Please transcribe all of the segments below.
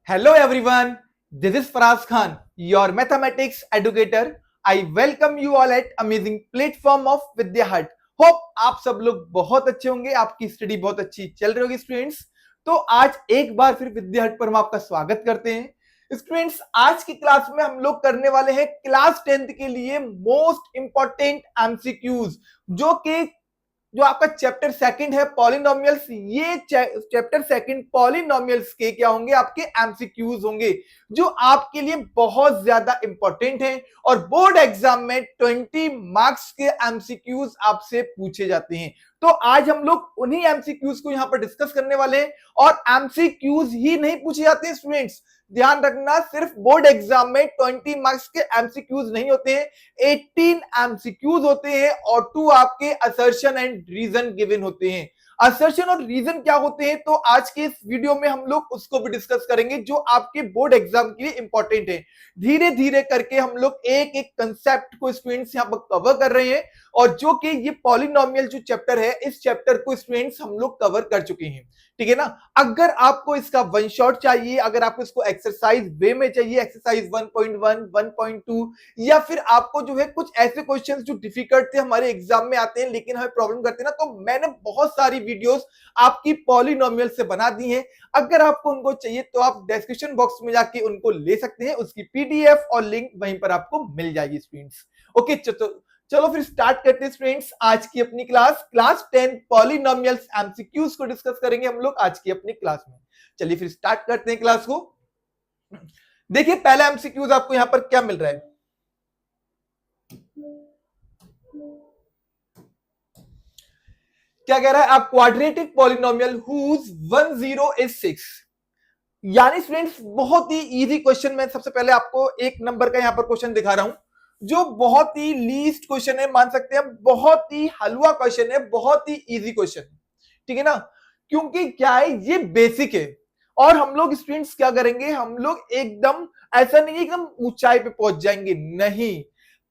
Hello everyone, this is Faraz Khan, your mathematics educator. I welcome you all at amazing platform of Vidya Hut. Hope आप सब लोग बहुत अच्छे होंगे, आपकी स्टडी बहुत अच्छी चल रही होगी स्टूडेंट्स। तो आज एक बार फिर विद्या हट पर हम आपका स्वागत करते हैं। स्टूडेंट्स, आज की क्लास में हम लोग करने वाले हैं क्लास 10th के लिए मोस्ट इंपॉर्टेंट एमसीक्यूज, जो आपका चैप्टर सेकंड है पॉलिनोमियल्स। ये चैप्टर सेकंड पॉलिनोमियल्स के क्या होंगे, आपके एमसीक्यूज होंगे, जो आपके लिए बहुत ज्यादा इंपॉर्टेंट हैं और बोर्ड एग्जाम में 20 मार्क्स के एमसीक्यूज आपसे पूछे जाते हैं। तो आज हम लोग उन्हीं एमसीक्यूज को यहां पर डिस्कस करने वाले हैं। और एमसीक्यूज ही नहीं पूछे जाते हैं स्टूडेंट्स, ध्यान रखना, सिर्फ बोर्ड एग्जाम में 20 मार्क्स के एमसीक्यूज नहीं होते हैं, 18 एमसीक्यूज होते हैं और 2 आपके असर्शन एंड रीजन गिवन होते हैं। असर्शन और रीजन क्या होते हैं, तो आज के इस वीडियो में हम लोग उसको भी डिस्कस करेंगे, जो आपके बोर्ड एग्जाम के लिए इंपॉर्टेंट है। धीरे धीरे करके हम लोग एक एक कंसेप्ट को स्टूडेंट्स यहां पर कवर कर रहे हैं, और जो कि ये पॉलिनोमियल जो चैप्टर है, इस चैप्टर को स्टूडेंट्स हम लोग कवर कर चुके हैं। ठीक है ना। अगर आपको इसका वन शॉट चाहिए, अगर आपको इसको एक्सरसाइज वे में चाहिए, एक्सरसाइज 1.1, 1.2, या फिर आपको जो है कुछ ऐसे क्वेश्चंस जो डिफिकल्ट थे, हमारे एग्जाम में आते हैं लेकिन हमें प्रॉब्लम करते हैं ना, तो मैंने बहुत सारी वीडियोस आपकी पॉलिनोमियल से बना दी हैं। अगर आपको उनको चाहिए तो आप डिस्क्रिप्शन बॉक्स में जाके उनको ले सकते हैं, उसकी पीडीएफ और लिंक वहीं पर आपको मिल जाएगी स्टूडेंट्स। ओके, चलो फिर स्टार्ट करते हैं स्टूडेंट्स आज की अपनी क्लास 10 पॉलिनोमियल्स एमसीक्यूज को डिस्कस करेंगे हम लोग आज की अपनी क्लास में। चलिए फिर स्टार्ट करते हैं क्लास को। देखिए पहला एमसीक्यूज आपको यहां पर क्या मिल रहा है, क्या कह रहा है, आप क्वाड्रेटिक पॉलिनोमियल हुज 10 is 6। यानी स्टूडेंट्स बहुत ही इजी क्वेश्चन, मैं सबसे पहले आपको एक नंबर का यहां पर क्वेश्चन दिखा रहा हूं, जो बहुत ही लीस्ट क्वेश्चन है, मान सकते हैं बहुत ही हलवा क्वेश्चन है, बहुत ही इजी क्वेश्चन है। ठीक है ना, क्योंकि क्या है, ये बेसिक है। और हम लोग स्टूडेंट्स क्या करेंगे, हम लोग एकदम ऐसा नहीं है एकदम ऊंचाई पे पहुंच जाएंगे, नहीं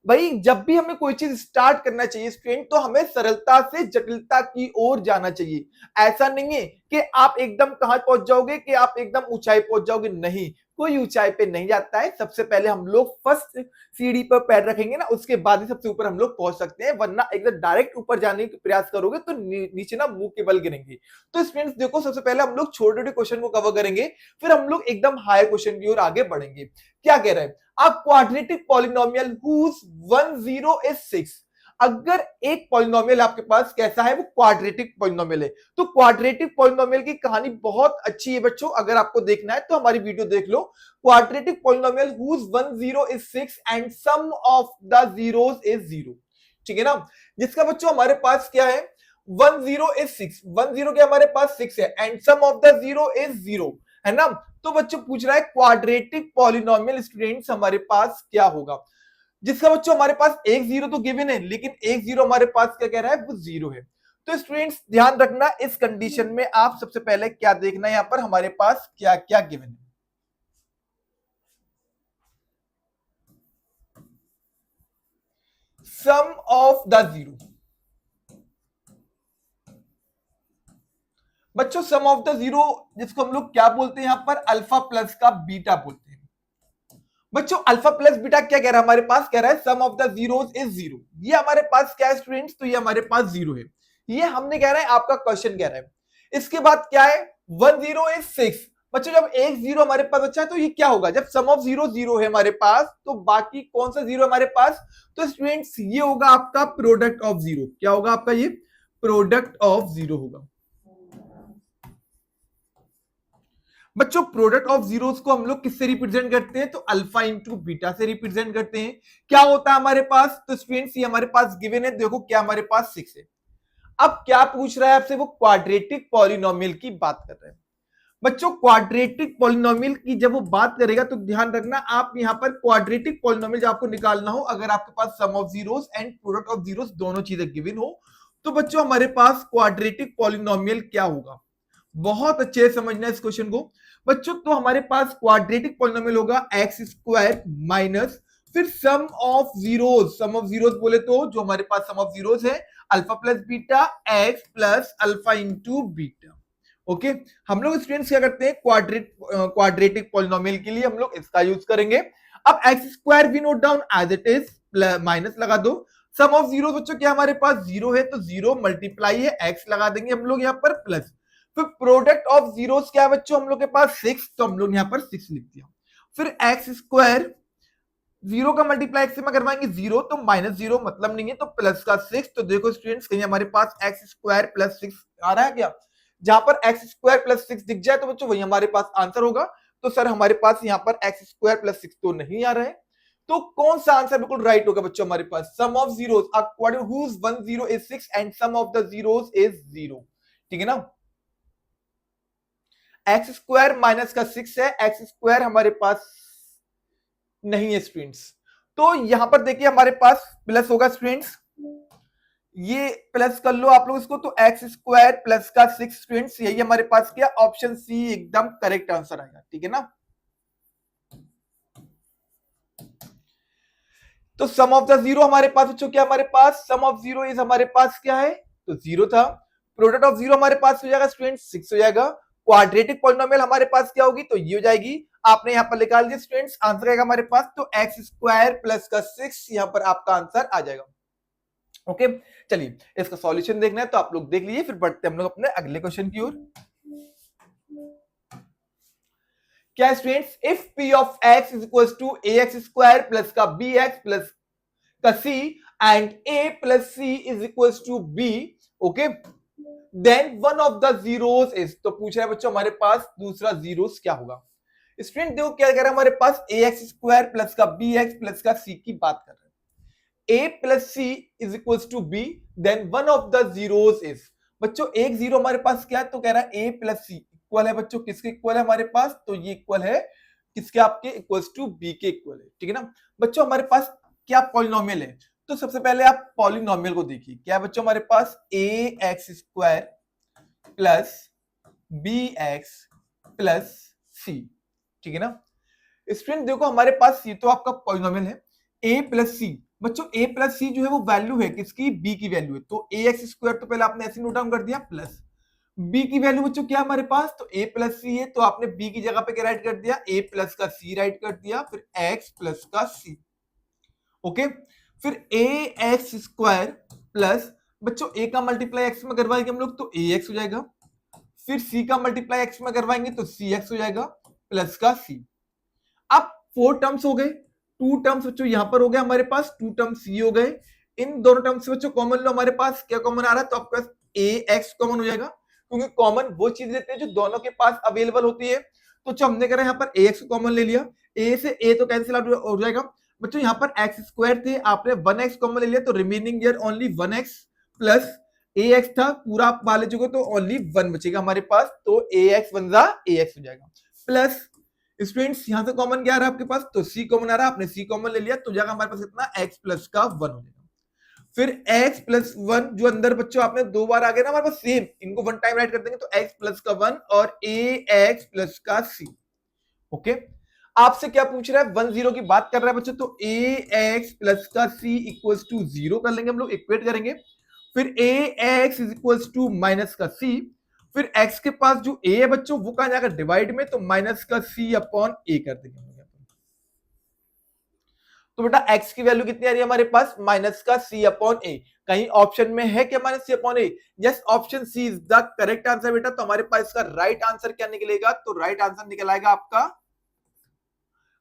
भाई। जब भी हमें कोई चीज स्टार्ट करना चाहिए स्टूडेंट, तो हमें सरलता से जटिलता की ओर जाना चाहिए। ऐसा नहीं है कि आप एकदम कहां पहुंच जाओगे, कि आप एकदम ऊंचाई पहुंच जाओगे, नहीं, कोई ऊंचाई पे नहीं जाता है। सबसे पहले हम लोग फर्स्ट सीढ़ी पर पैर रखेंगे ना, उसके बाद ही सबसे ऊपर हम लोग पहुंच सकते हैं, वरना एकदम डायरेक्ट ऊपर जाने का प्रयास करोगे तो नीचे ना मुंह के बल गिरेंगे। तो स्टूडेंट्स देखो, सबसे पहले हम लोग छोटे छोटे क्वेश्चन को कवर करेंगे, फिर हम लोग एकदम हायर क्वेश्चन की ओर आगे बढ़ेंगे। क्या कह रहे हैं, आप क्वाड्रेटिक पॉलिनोमियल हुज 10 is 6। अगर एक पॉलिनोमियल आपके पास कैसा है, वो क्वाड्रेटिक पॉलिनोमियल है, तो क्वाड्रेटिक पॉलिनोमियल की कहानी बहुत अच्छी है बच्चों। अगर आपको देखना है तो हमारी वीडियो देख लो। Quadratic polynomial whose 10 is 6 and sum of the zeros is 0। ठीक है ना, जिसका बच्चों हमारे पास क्या है, 10 is 6, 10 के हमारे पास 6 है and sum of the zero is 0, है ना। तो बच्चों पूछ रहा है क्वाड्रेटिक पॉलिनोमियल स्टूडेंट्स हमारे पास क्या होगा, जिसका बच्चों हमारे पास एक जीरो तो गिवन है, लेकिन एक जीरो हमारे पास क्या कह रहा है, वो 0 है। तो स्टूडेंट्स ध्यान रखना, इस कंडीशन में आप सबसे पहले क्या देखना है, यहां पर हमारे पास क्या क्या गिवन है। सम ऑफ द जीरो, बच्चों सम ऑफ द जीरो, जिसको हम लोग क्या बोलते हैं, यहां पर अल्फा प्लस का बीटा बोलते हैं। बच्चों अल्फा प्लस बीटा क्या कह रहा है, हमारे पास कह रहा है सम ऑफ द जीरोस इज 0। ये हमारे पास क्या है स्टूडेंट्स, तो ये हमारे पास 0 है। ये हमने कह रहा है, आपका क्वेश्चन कह रहा है। इसके बाद क्या है, 10 is 6। बच्चों जब एक जीरो हमारे पास अच्छा है, तो ये क्या होगा, जब सम ऑफ जीरो 0 है हमारे पास, तो बाकी कौन सा जीरो हमारे पास, तो स्टूडेंट्स ये होगा आपका प्रोडक्ट ऑफ जीरो। क्या होगा आपका, ये प्रोडक्ट ऑफ जीरो होगा। बच्चों प्रोडक्ट ऑफ जीरोस को हम लोग किससे रिप्रेजेंट करते हैं, तो अल्फा इंटू बीटा से रिप्रेजेंट करते हैं। क्या होता है हमारे पास, तो स्टूडेंट्स ये हमारे पास गिवन है, देखो क्या हमारे पास 6 है। अब क्या पूछ रहा है आपसे, वो क्वाड्रेटिक पॉलिनोमियल की बात कर रहे हैं। बच्चों क्वाड्रेटिक पॉलिनोमियल की जब वो बात करेगा, तो ध्यान रखना, आप यहां पर क्वाड्रेटिक पॉलिनोमियल जब आपको निकालना हो, अगर आपके पास sum of zeros and product of zeros दोनों चीजें गिवन हो, तो बच्चों हमारे पास क्वाड्रेटिक पॉलिनोमियल क्या होगा, बहुत अच्छे से समझना इस क्वेश्चन को बच्चों। तो हमारे पास क्वाड्रेटिक पॉलिनोमियल होगा एक्स स्क्वायर माइनस, फिर sum of zeros, sum of zeros बोले तो जो हमारे पास सम ऑफ जीरोस है, alpha plus beta x plus alpha into beta. Okay हम लोग स्टूडेंट्स क्या करते हैं, क्वाड्रेटिक पॉलिनोमियल के लिए हम लोग इसका यूज करेंगे। अब एक्स स्क्वायर भी note down as it is, minus लगा दो, सम ऑफ जीरो बच्चों क्या हमारे पास जीरो है, तो जीरो मल्टीप्लाई है एक्स लगा देंगे हम लोग यहाँ पर प्लस, फिर प्रोडक्ट ऑफ जीरोस क्या है बच्चों हम लोग के पास 6, तो हम लोग यहाँ पर 6 लिख दिया। फिर एक्स स्क्वायर जीरो का मल्टीप्लाई एक्स में करवाएंगे जीरो, तो माइनस जीरो मतलब नहीं है, तो प्लस का 6, तो देखो स्टूडेंट्स कहीं हमारे पास एक्स स्क्वायर प्लस 6 आ रहा है क्या, जहां पर एक्स स्क्वायर प्लस 6 दिख जाए तो बच्चों वही हमारे पास आंसर होगा। तो सर हमारे पास यहाँ पर एक्स स्क्वायर प्लस 6 तो नहीं आ रहा है, तो कौन सा आंसर बिल्कुल राइट होगा बच्चों हमारे पास, sum of zeros according whose one zero is 6 and sum of the zeros is 0, ठीक है ना। एक्स स्क्वायर माइनस का 6 है, एक्स स्क्वायर हमारे पास नहीं है स्टूडेंट्स, तो यहां पर देखिए हमारे पास प्लस होगा स्टूडेंट्स, ये प्लस कर लो आप लोग इसको, तो एक्स स्क्वायर प्लस का 6 स्टूडेंट्स, यही हमारे पास क्या ऑप्शन सी एकदम करेक्ट आंसर आएगा, ठीक है ना। तो सम ऑफ द जीरो हमारे पास बच्चों क्या, हमारे पास सम ऑफ जीरो इज हमारे पास क्या है, तो जीरो था, प्रोडक्ट ऑफ जीरो हमारे पास हो जाएगा स्टूडेंट्स 6 हो जाएगा, क्वाड्रेटिक पॉलिनोमियल हमारे पास क्या होगी, तो ये हो जाएगी, आपने यहाँ पर निकाल दिया स्टूडेंट्स, आंसर आएगा हमारे पास, तो एक्स स्क्वायर प्लस का 6 यहाँ पर आपका आंसर आ जाएगा। ओके चलिए इसका सॉल्यूशन देखना है तो आप लोग देख लीजिए, फिर बढ़ते हम लोग अपने अगले क्वेश्चन की ओर। क्या students, if p of x is equal to ax square plus का bx प्लस का c and a plus c is equal to b, okay then one of the zeros is, तो पूछ रहा है बच्चों हमारे पास दूसरा जीरोस क्या होगा। स्टूडेंट देखो क्या कह रहा है हमारे पास ax स्क्वायर प्लस का bx प्लस का c की बात कर रहे हैं, a plus c is equal to b, then one of the zeros is, बच्चों एक जीरो हमारे पास क्या है, तो कह रहा है a प्लस c इक्वल है बच्चों किसके इक्वल है हमारे पास, तो ये इक्वल है किसके, आपके इक्वल टू b के इक्वल है, ठीक है ना। बच्चों हमारे पास क्या पॉलिनोमियल है, तो सबसे पहले आप पॉलिनोमियल को देखिए, क्या है बच्चों हमारे पास ax square plus bx plus c, ठीक है ना। स्टूडेंट देखो हमारे पास ये तो आपका पॉलिनोमियल है a प्लस सी, बच्चों a प्लस सी जो है वो वैल्यू है किसकी, b की वैल्यू है, तो ax स्क्वायर तो पहले आपने ऐसे नोट डाउन कर दिया, प्लस b की वैल्यू बच्चों क्या हमारे पास, तो a प्लस सी है, तो आपने b की जगह पे क्या राइट कर दिया, a प्लस का c राइट कर दिया, फिर x प्लस का c, ओके फिर ax स्क्वायर प्लस, बच्चों a का मल्टीप्लाई x में करवाएंगे हम लोग तो ax हो जाएगा, फिर c का मल्टीप्लाई x में करवाएंगे तो cx हो जाएगा प्लस का c। अब 4 टर्म्स हो गए, 2 टर्म्स बच्चों यहां पर हो गए हमारे पास, 2 टर्म्स ये हो गए, इन दोनों टर्म्स से बच्चों कॉमन लो, हमारे पास क्या कॉमन आ रहा है, तो आपके पास ax कॉमन हो जाएगा, क्योंकि कॉमन वो चीज लेते हैं जो दोनों के पास अवेलेबल होती है, तो जो हमने करा यहाँ पर ax कॉमन ले लिया, a से a तो कैंसिल आउट हो जाएगा बच्चों, यहाँ पर x स्क्वायर थे आपने 1x कॉमन ले लिया, तो remaining here only 1x plus ax था पूरा आप मान लीजिएगा तो ओनली 1 बचेगा हमारे पास, तो ax वन जा ax हो जाएगा, प्लस स्टूडेंट्स यहां से कॉमन क्या आ रहा है आपके पास, तो c कॉमन आ रहा है, आपने c कॉमन ले लिया तो जाएगा हमारे पास कितना x प्लस का 1 हो जाएगा, फिर x प्लस 1 जो अंदर बच्चों आपने दो बार आ गया ना हमारे पास सेम, इनको वन टाइम राइट कर देंगे तो x प्लस का 1 और ax प्लस का c, ओके आपसे क्या पूछ रहा है, 1 0 की बात कर रहा है बच्चों, तो ax प्लस का c इक्वल्स टू 0 कर लेंगे हम लोग, इक्वेट करेंगे, फिर ax is equals to minus का c, फिर x के पास जो a है बच्चों वो कहां जाएगा डिवाइड में, तो माइनस का c अपॉन a कर देंगे हम लोग। तो बेटा x की वैल्यू कितनी आ रही है हमारे पास, माइनस का c अपॉन a, कहीं ऑप्शन में है क्या minus c upon a, yes option C is the correct answer बेटा, तो हमारे पास इसका राइट आंसर क्या निकलेगा, तो राइट आंसर निकल आएगा आपका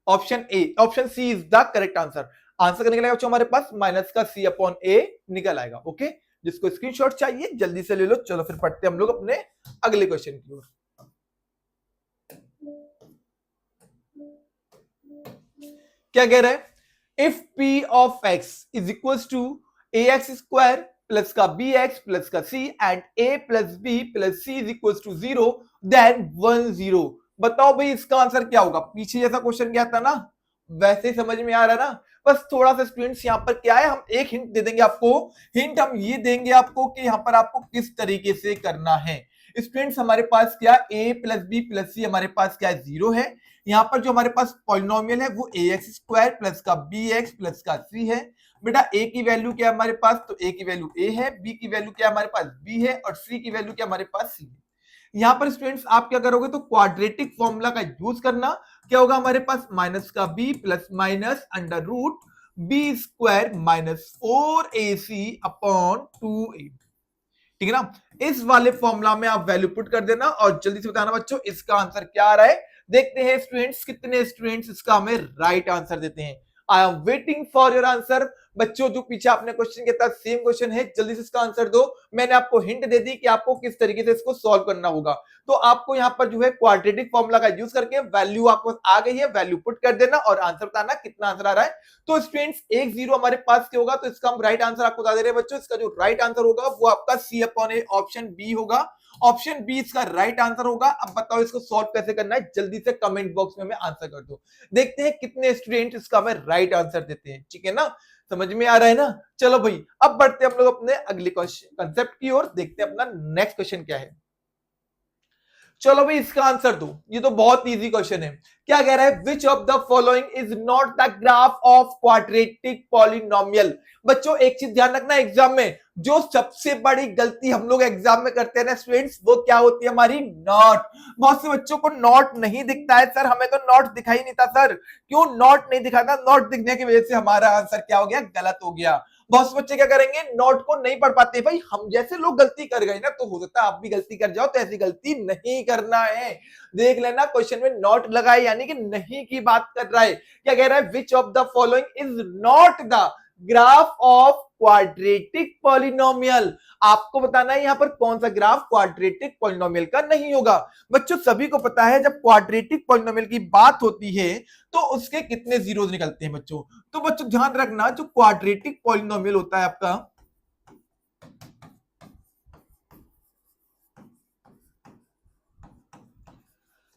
option A, option C is the correct answer, answer क्या निकलेगा बच्चों हमारे पास माइनस का c अपॉन a निकल आएगा, ओके जिसको स्क्रीनशॉट चाहिए जल्दी से ले लो। चलो फिर पढ़ते हम लोग अपने अगले क्वेश्चन की ओर। क्या कह रहा है, if p of x is equal to ax square plus का bx प्लस का c and a plus b plus c is equal to 0 then 1 0, बताओ भाई इसका आंसर क्या होगा, पीछे जैसा क्वेश्चन क्या था ना वैसे ही समझ में आ रहा है ना, बस थोड़ा सा स्टूडेंट्स यहाँ पर क्या है, हम एक हिंट दे देंगे आपको, हिंट हम ये देंगे आपको कि यहाँ पर आपको किस तरीके से करना है। स्टूडेंट्स हमारे पास क्या a plus b plus c हमारे पास क्या है 0 है, यहाँ पर जो हमारे पास पॉलिनोमियल है वो ax स्क्वायर प्लस का bx प्लस का c है, बेटा a की वैल्यू क्या है हमारे पास, तो a की वैल्यू a है, b की वैल्यू क्या है हमारे पास b है, और c की वैल्यू क्या हमारे पास c है। यहां पर स्टूडेंट्स आप क्या करोगे, तो क्वाड्रेटिक फॉर्मूला का यूज करना। क्या होगा हमारे पास, माइनस का B plus minus under root B square minus 4ac upon 2a। ठीक है ना, इस वाले फॉर्मूला में आप वैल्यू पुट कर देना और जल्दी से बताना बच्चों इसका आंसर क्या आ रहा है। देखते हैं स्टूडेंट्स कितने स्टूडेंट्स इसका हमें राइट आंसर देते हैं। I am waiting for your answer. बच्चों जो पीछे आपने क्वेश्चन किया था सेम क्वेश्चन है, जल्दी से इसका आंसर दो। मैंने आपको हिंट दे दी कि आपको किस तरीके से इसको सॉल्व करना होगा। तो आपको यहां पर जो है क्वाड्रेटिक फॉर्मूला का यूज करके वैल्यू आपको आ गई है, वैल्यू पुट कर देना और आंसर बताना कितना आंसर आ रहा है। तो स्टूडेंट्स 1-0 हमारे पास क्या होगा, तो इसका हम राइट आंसर आपको बता दे रहे हैं बच्चों। इसका जो राइट आंसर होगा वो आपका सी अपॉन ए ऑप्शन बी होगा। ऑप्शन बी इसका राइट आंसर होगा। अब बताओ इसको सॉल्व कैसे करना है, जल्दी से कमेंट बॉक्स में हमें आंसर कर दो। देखते हैं कितने स्टूडेंट इसका हमें राइट आंसर देते हैं। ठीक है ना, समझ में आ रहा है ना। चलो भाई अब बढ़ते हैं हम लोग अपने अगले क्वेश्चन कंसेप्ट की ओर। देखते हैं अपना नेक्स्ट क्वेश्चन क्या है। चलो भाई इसका आंसर दो, ये तो बहुत इजी क्वेश्चन है। क्या कह रहा है, which of the following is not the graph of quadratic polynomial. बच्चों एक चीज ध्यान रखना एग्जाम में, जो सबसे बड़ी गलती हम लोग एग्जाम में करते हैं ना स्टूडेंट्स, वो क्या होती है हमारी, नॉट। बहुत से बच्चों को नॉट नहीं दिखता है, सर हमें तो नॉट दिखाई नहीं था सर। क्यों नॉट नहीं दिखा था, नॉट दिखने की वजह से हमारा आंसर क्या हो गया, गलत हो गया। बहुत से बच्चे क्या करेंगे, नोट को नहीं पढ़ पाते। भाई हम जैसे लोग गलती कर गए ना, तो हो सकता है आप भी गलती कर जाओ, तो ऐसी गलती नहीं करना है। देख लेना क्वेश्चन में नॉट लगा है यानी कि नहीं की बात कर रहा है। क्या कह रहा है, which of the following is not the graph of quadratic polynomial. आपको बताना है यहां पर कौन सा ग्राफ क्वाड्रेटिक पॉलिनोमियल का नहीं होगा। बच्चों सभी को पता है जब क्वाड्रेटिक पॉलिनोमियल की बात होती है तो उसके कितने जीरोस निकलते हैं बच्चों। तो बच्चों ध्यान रखना, जो क्वाड्रेटिक पॉलिनोमियल होता है आपका,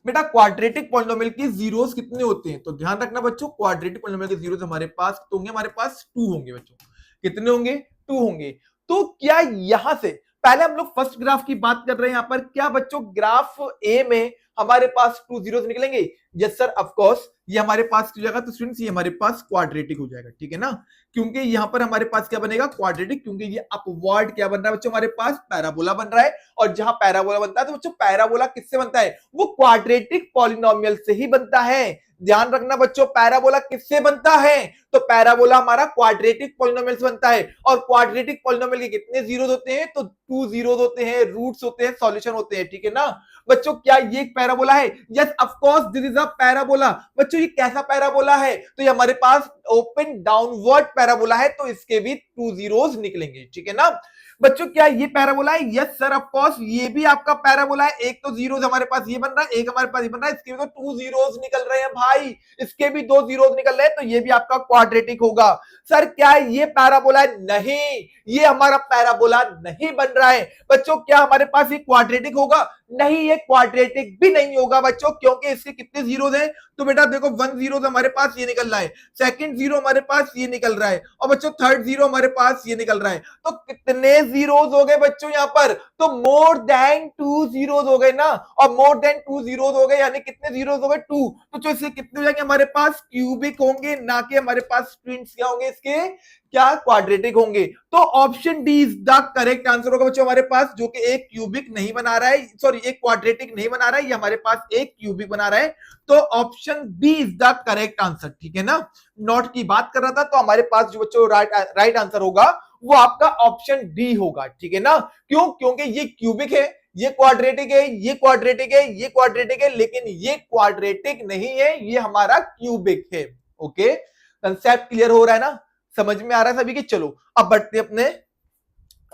बेटा क्वाड्रेटिक पॉलिनोमियल की जीरोस कितने होते हैं, तो ध्यान रखना बच्चों क्वाड्रेटिक पॉलिनोमियल के जीरोस हमारे पास तो होंगे, हमारे पास 2 होंगे बच्चों। कितने होंगे, 2 होंगे। तो क्या यहां से पहले हम लोग फर्स्ट ग्राफ की बात कर रहे हैं, यहां पर क्या बच्चों ग्राफ ए में हमारे पास 2 जीरोस निकलेंगे। यस सर ऑफ कोर्स, ये हमारे पास हो जाएगा, तो स्टूडेंट्स ये हमारे पास क्वाड्रेटिक हो जाएगा। ठीक है ना, क्योंकि यहां पर हमारे पास क्या बनेगा, क्वाड्रेटिक, क्योंकि ये अपवर्ड क्या बन रहा है बच्चों, हमारे पास पैराबोला बन रहा है। और जहां पैराबोला बनता है तो बच्चों पैराबोला किससे बनता है, वो क्वाड्रेटिक पॉलिनोमियल से ही बनता है। ध्यान रखना बच्चों पैराबोला किससे बनता है, तो पैराबोला हमारा क्वाड्रेटिक पॉलिनोमियल से बनता है। और क्वाड्रेटिक पॉलिनोमियल के कितने जीरोस होते हैं, तो 2 जीरोस होते हैं, रूट्स होते हैं, सॉल्यूशन होते हैं। ठीक है ना बच्चों, क्या ये एक पैराबोला है, yes of course this is a parabola. बच्चों ये कैसा पैराबोला है, तो ये हमारे पास ओपन डाउनवर्ड पैराबोला है, तो इसके भी 2 जीरोस निकलेंगे। ठीक है ना बच्चों, क्या ये पैराबोला है, यस सर ऑफ कोर्स ये भी आपका पैराबोला है। एक तो जीरोस हमारे पास ये बन रहा है, एक हमारे पास ये बन रहा है, इसके भी तो 2 जीरोस निकल रहे हैं भाई, इसके भी 2 जीरोस निकल रहे हैं, तो ये भी आपका क्वाड्रेटिक होगा। सर क्या ये पैराबोला है, नहीं ये हमारा पैराबोला नहीं बन रहा है। बच्चों क्या हमारे पास ये क्वाड्रेटिक होगा, नहीं ये क्वाड्रेटिक भी नहीं होगा बच्चों, क्योंकि इसके कितने जीरोस हैं, तो बेटा देखो 1 जीरो हमारे पास ये निकल रहा है, सेकंड जीरो हमारे पास ये निकल रहा है, और बच्चों थर्ड जीरो हमारे पास ये निकल रहा है। तो कितने जीरोस हो गए बच्चों यहाँ पर, तो मोर देन 2 जीरोस हो गए ना, और मोर देन 2 जीरोस हो गए यानी कितने जीरोस हो गए, 2। तो इससे कितने हो जाएंगे हमारे पास, क्यूबिक होंगे, ना कि हमारे पास ट्विंस क्या होंगे, इसके क्या क्वाड्रेटिक होंगे। तो option D is the correct answer होगा बच्चों हमारे पास, जो कि एक क्यूबिक नहीं बना रहा है, सॉरी एक क्वाड्रेटिक नहीं बना रहा है, ये हमारे पास एक क्यूबिक बना रहा है। तो option B is the correct answer. ठीक है ना, नॉट की बात कर रहा था, तो हमारे पास जो बच्चों राइट आंसर होगा वो आपका ऑप्शन डी होगा। ठीक है ना, क्यों, क्योंकि ये क्यूबिक है, ये क्वाड्रेटिक है, ये क्वाड्रेटिक है, ये क्वाड्रेटिक है, लेकिन ये क्वाड्रेटिक नहीं है, ये हमारा क्यूबिक है। ओके, कंसेप्ट क्लियर हो रहा है ना, समझ में आ रहा है सभी के। चलो अब बढ़ते अपने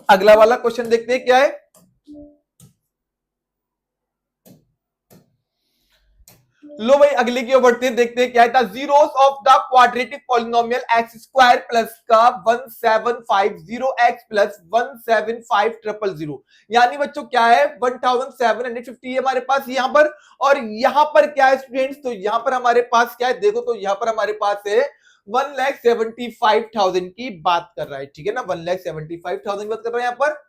अगला वाला क्वेश्चन देखते हैं क्या है। लो भाई अगले की ओर बढ़ते हैं, देखते हैं क्या है। Zeros of the quadratic polynomial x square plus का 1750x प्लस 175000, यानी बच्चों क्या है 1750 हमारे पास यहां पर, और यहां पर क्या है स्टूडेंट्स, तो यहां पर हमारे पास क्या है, देखो तो यहां पर हमारे पास है 1,75,000 की बात कर रहा है। ठीक है ना, 1,75,000 की बात कर रहा है यहां पर,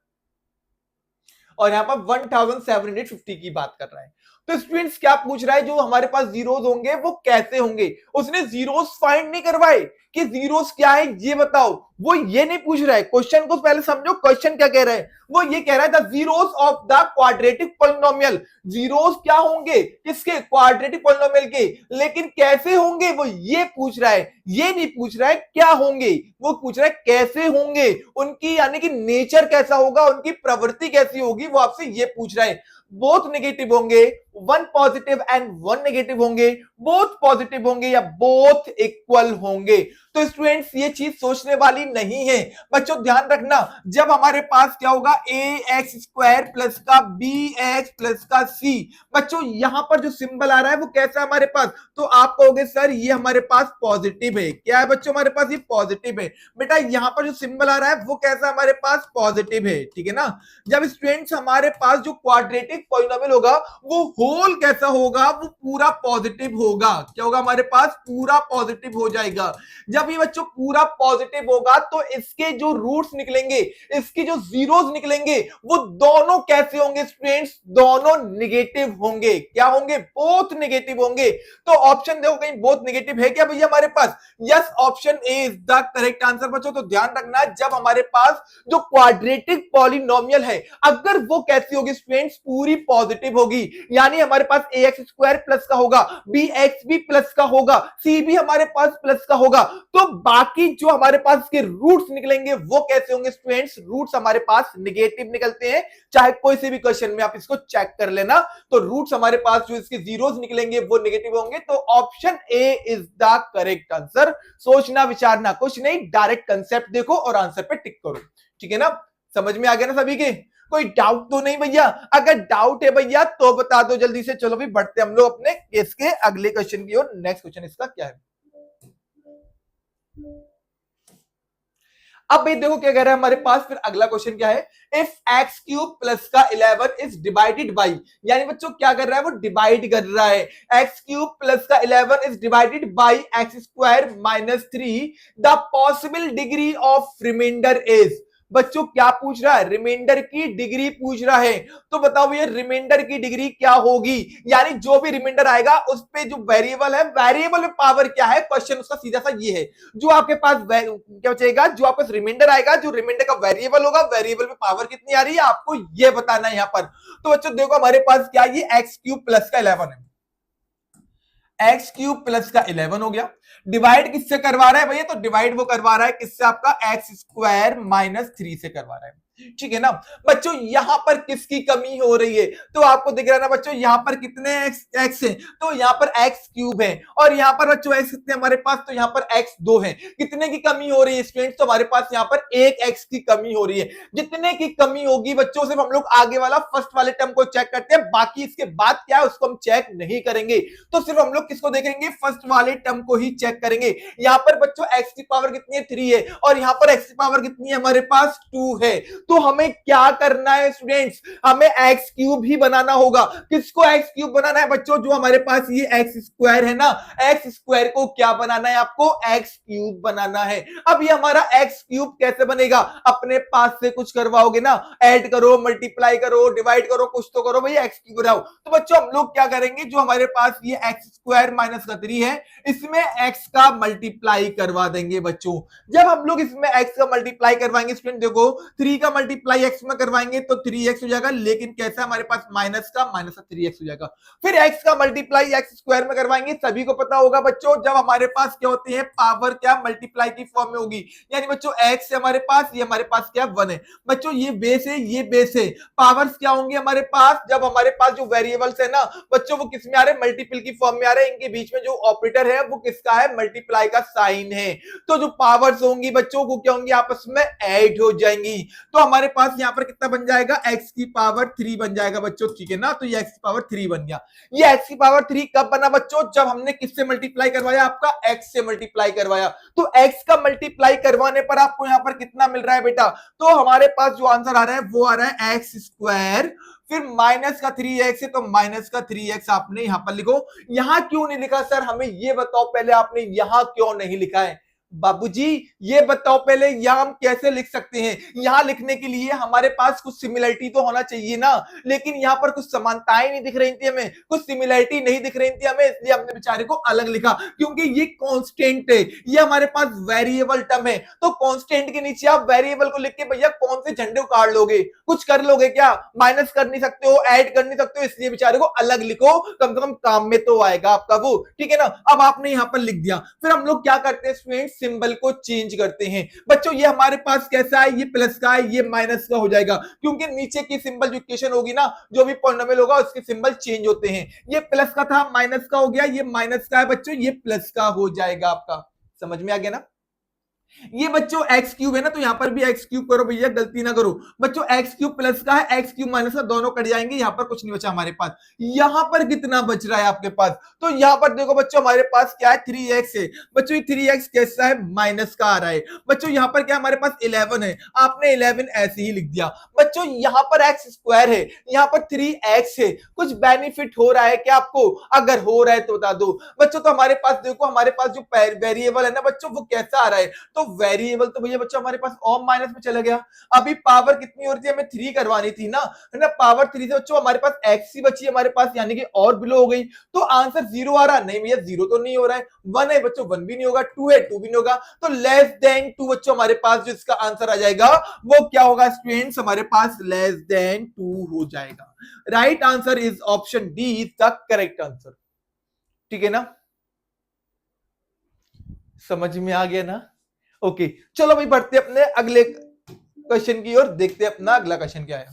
और यहां पर 1750 की बात कर रहा है। तो स्टूडेंट्स क्या पूछ रहा है, जो हमारे पास जीरोस होंगे वो कैसे होंगे, उसने जीरोस फाइंड नहीं करवाए कि जीरोस क्या है ये बताओ, वो ये नहीं पूछ रहा है। क्वेश्चन को पहले समझो, क्वेश्चन क्या कह रहा है, वो ये कह रहा है the zeros of the quadratic polynomial, zeros क्या होंगे किसके, क्वाड्रेटिक पॉलिनोमियल के, लेकिन कैसे होंगे वो ये पूछ रहा है, ये नहीं पूछ रहा है क्या होंगे, वो पूछ रहा है कैसे होंगे, उनकी यानी कि नेचर कैसा होगा, उनकी प्रवृत्ति कैसी होगी, वो आपसे ये पूछ रहा है। बोथ नेगेटिव होंगे, one positive and one negative होंगे, बोथ पॉजिटिव होंगे या बोथ इक्वल होंगे। तो स्टूडेंट्स ये चीज सोचने वाली नहीं है बच्चों, ध्यान रखना। जब हमारे पास क्या होगा, ए एक्स स्क्वायर प्लस का बी एक्स प्लस का सी, बच्चों यहां पर जो सिंबल आ रहा है वो कैसा है हमारे पास, तो आप कहोगे सर ये हमारे पास पॉजिटिव है। क्या है बच्चों हमारे पास, ये पॉजिटिव है। बेटा यहां पर जो सिंबल आ रहा है वो कैसा हमारे पास, पॉजिटिव है, ठीक है ना। जब स्टूडेंट्स हमारे पास जो क्वाड्रेटिक पॉलिनोमियल होगा वो होल कैसा होगा, वो पूरा पॉजिटिव होगा। क्या होगा हमारे पास, पूरा पॉजिटिव हो जाएगा। जब ये बच्चों पूरा पॉजिटिव होगा तो इसके जो रूट्स निकलेंगे, इसकी जो जीरोस निकलेंगे, वो दोनों कैसे होंगे स्टूडेंट्स, दोनों नेगेटिव होंगे। क्या होंगे, बोथ नेगेटिव होंगे। तो ऑप्शन देखो कहीं बोथ नेगेटिव है क्या भैया हमारे पास, yes option A is the correct answer बच्चों। तो ध्यान रखना, जब हमारे पास जो क्वाड्रेटिक पॉलिनोमियल है अगर वो कैसी होगी स्टूडेंट्स, पूरी पॉजिटिव होगी, यानी हमारे पास ए एक्स स्क्वायर प्लस का होगा, बी एक्स भी प्लस का होगा, सी भी हमारे पास प्लस का होगा, तो बाकी जो हमारे पास के रूट्स निकलेंगे वो कैसे होंगे स्टूडेंट्स, रूट्स हमारे पास नेगेटिव निकलते हैं। चाहे कोई से भी क्वेश्चन में आप इसको चेक कर लेना, तो रूट्स हमारे पास जो इसके जीरोस निकलेंगे वो नेगेटिव होंगे। तो option A is the correct answer. सोचना विचारना कुछ नहीं, डायरेक्ट कंसेप्ट देखो और आंसर पे टिक करो, ठीक है ना। समझ में आ गया ना सभी के, कोई डाउट तो नहीं भैया? अगर डाउट है भैया तो बता दो जल्दी से। चलो भी बढ़ते हम लोग अपने केस के अगले क्वेश्चन की ओर। नेक्स्ट क्वेश्चन इसका क्या है, अब भाई देखो क्या कह रहा है हमारे पास, फिर अगला क्वेश्चन क्या है, इफ एक्स क्यूब प्लस का 11 इज डिवाइडेड बाई, यानी बच्चों क्या कर रहा है, वो डिवाइड कर रहा है। एक्स क्यूब प्लस का 11 is divided by x square minus 3, the possible degree of remainder is. बच्चों क्या पूछ रहा है, रिमाइंडर की डिग्री पूछ रहा है। तो बताओ भैया रिमाइंडर की डिग्री क्या होगी, यानी जो भी रिमाइंडर आएगा उस पे जो वेरिएबल है, वेरिएबल में पावर क्या है, क्वेश्चन उसका सीधा सा ये है। जो आपके पास क्या बचेगा, जो आपके पास रिमाइंडर आएगा, जो रिमाइंडर का वेरिएबल होगा, वेरिएबल में पावर कितनी आ रही है आपको ये बताना है यहां पर। तो बच्चों देखो हमारे पास क्या, ये एक्स क्यूब प्लस का 11 है, एक्स क्यूब प्लस का 11 हो गया। डिवाइड किससे करवा रहा है भैया, तो डिवाइड वो करवा रहा है किससे, आपका एक्स स्क्वायर माइनस 3 से करवा रहा है, ठीक है ना। बच्चों यहां पर किसकी कमी हो रही है, तो आपको दिख रहा है ना बच्चों, यहां पर कितने एक्स है, तो यहां पर एक्स क्यूब है, और यहां पर बच्चों एक्स कितने हमारे पास, तो यहां पर एक्स 2 है। कितने की कमी हो रही है स्टूडेंट्स, तो हमारे पास यहां पर एक एक्स की कमी हो रही है। जितने की कमी होगी बच्चों, सिर्फ हम लोग आगे वाला फर्स्ट वाले टर्म को चेक करते हैं, बाकी इसके बाद क्या है उसको हम चेक नहीं करेंगे। तो सिर्फ हम लोग किसको देखेंगे, फर्स्ट वाले टर्म को ही चेक करेंगे। यहां पर बच्चों एक्स की पावर कितनी है, 3 है, और यहां पर एक्स की पावर कितनी है हमारे पास, 2 है। तो हमें क्या करना है स्टूडेंट्स, हमें एक्स क्यूब ही बनाना होगा। किसको एक्स क्यूब बनाना है बच्चों, जो हमारे पास ये एक्स स्क्वायर है ना, एक्स स्क्वायर को क्या बनाना है आपको, एक्स क्यूब बनाना है। अब ये हमारा एक्स क्यूब कैसे बनेगा, अपने पास से कुछ करवाओगे ना, ऐड करो, मल्टीप्लाई करो, डिवाइड करो, कुछ तो करो भैया, एक्स क्यूब बनाओ। तो बच्चों हम लोग क्या करेंगे, जो हमारे पास ये एक्स स्क्वायर माइनस का 3 है, इसमें एक्स का मल्टीप्लाई करवा देंगे बच्चों। जब हम लोग इसमें एक्स का मल्टीप्लाई करवाएंगे स्टूडेंट, देखो 3 का मल्टीप्लाई एक्स में करवाएंगे तो 3x हो जाएगा, लेकिन कैसा हमारे पास माइनस का 3x हो जाएगा। फिर x का मल्टीप्लाई एक्स स्क्वायर में करवाएंगे, सभी को पता होगा बच्चों, जब हमारे पास क्या होती है, पावर क्या मल्टीप्लाई की फॉर्म में होगी, यानी बच्चों x है हमारे पास, ये हमारे पास क्या 1 है बच्चों, ये बेस है, ये बेस है। पावर्स क्या होंगे हमारे पास, जब हमारे पास जो वेरिएबल्स है ना बच्चों, वो किस में आ रहे हैं, मल्टीपल की फॉर्म में आ रहे हैं। इनके बीच में जो ऑपरेटर है वो किसका है, मल्टीप्लाई का साइन है। तो जो पावर्स होंगी बच्चों को क्या होंगी, आपस में ऐड हो जाएंगी। तो हमारे पास यहाँ पर कितना बन जाएगा, x की पावर 3 बन जाएगा बच्चों, ठीक है ना। तो ये x की पावर 3 बन गया। ये x की पावर 3 कब बना बच्चों, जब हमने किससे मल्टीप्लाई करवाया, आपका x से मल्टीप्लाई करवाया। तो x का मल्टीप्लाई करवाने पर आपको यहाँ पर कितना मिल रहा है बेटा, तो हमारे पास जो आंसर आ रहा है वो आ रहा है एक्स स्क्वायर, फिर माइनस का 3x है तो माइनस का 3x आपने यहां पर लिखो। यहां क्यों नहीं लिखा सर, हमें ये बताओ पहले, आपने यहां क्यों नहीं लिखा है। बाबूजी ये बताओ पहले यहाँ हम कैसे लिख सकते हैं? यहाँ लिखने के लिए हमारे पास कुछ सिमिलरिटी तो होना चाहिए ना, लेकिन यहाँ पर कुछ समानताएं नहीं दिख रही थी हमें, कुछ सिमिलरिटी नहीं दिख रही थी हमें, इसलिए हमने बेचारे को अलग लिखा। क्योंकि ये कांस्टेंट है, ये हमारे पास वेरिएबल टर्म है, तो कांस्टेंट के नीचे आप वेरिएबल को लिख के भैया कौन से झंडे उखाड़ लोगे? कुछ कर लोगे क्या? माइनस कर नहीं सकते हो, ऐड कर नहीं सकते हो, इसलिए बेचारे को अलग लिखो, कम से कम काम में तो आएगा आपका वो, ठीक है ना। अब आपने यहाँ पर लिख दिया, फिर हम लोग क्या करते हैं स्टूडेंट, सिंबल को चेंज करते हैं। बच्चों ये हमारे पास कैसा है, ये प्लस का है, ये माइनस का हो जाएगा, क्योंकि नीचे की सिंबल जो इक्वेशन होगी ना, जो भी पॉलिनोमियल होगा उसके सिंबल चेंज होते हैं। ये प्लस का था, माइनस का हो गया, ये माइनस का है बच्चों, ये प्लस का हो जाएगा आपका। समझ में आ गया ना? ये बच्चों एक्स क्यूब है ना, तो यहां पर भी एक्स क्यूब करो भैया, गलती ना करो बच्चों। एक्स क्यूब प्लस का है, एक्स क्यूब माइनस का, दोनों कट जाएंगे, यहां पर कुछ नहीं बचा हमारे पास। यहां पर कितना बच रहा है आपके पास? तो यहां पर देखो बच्चों हमारे पास क्या है, 3x है बच्चों। ये 3x कैसा है, माइनस का आ रहा है बच्चों। यहां पर क्या हमारे पास 11 है, आपने 11 ऐसे ही लिख दिया बच्चों। यहां पर एक्स स्क्वायर है, यहां पर 3x है। कुछ बेनिफिट हो रहा है क्या आपको? अगर हो रहा है तो बता दो बच्चों। तो हमारे पास देखो, हमारे पास जो वेरिएबल है ना बच्चों, वो कैसा आ रहा है? तो वेरिएबल तो भैया बच्चों हमारे पास ओम माइनस में चला गया। अभी पावर कितनी हो रही थी, हमें 3 करवानी थी ना, है ना। पावर 3 से बच्चों हमारे पास एक्स ही बची हमारे पास, यानी कि और बिलो हो गई। तो आंसर 0 आ रहा नहीं भैया, 0 तो नहीं हो रहा है। 1 है बच्चों, 1 भी नहीं होगा। 2 है, 2 भी नहीं होगा। तो लेस देन 2 बच्चों हमारे पास जो इसका आंसर आ जाएगा वो क्या होगा स्टूडेंट्स, हमारे पास लेस देन 2 हो जाएगा। Right answer is option D is the correct answer, ठीक है ना। समझ में आ गया ना? ओके चलो भाई बढ़ते अपने अगले क्वेश्चन की ओर, देखते हैं अपना अगला क्वेश्चन क्या है।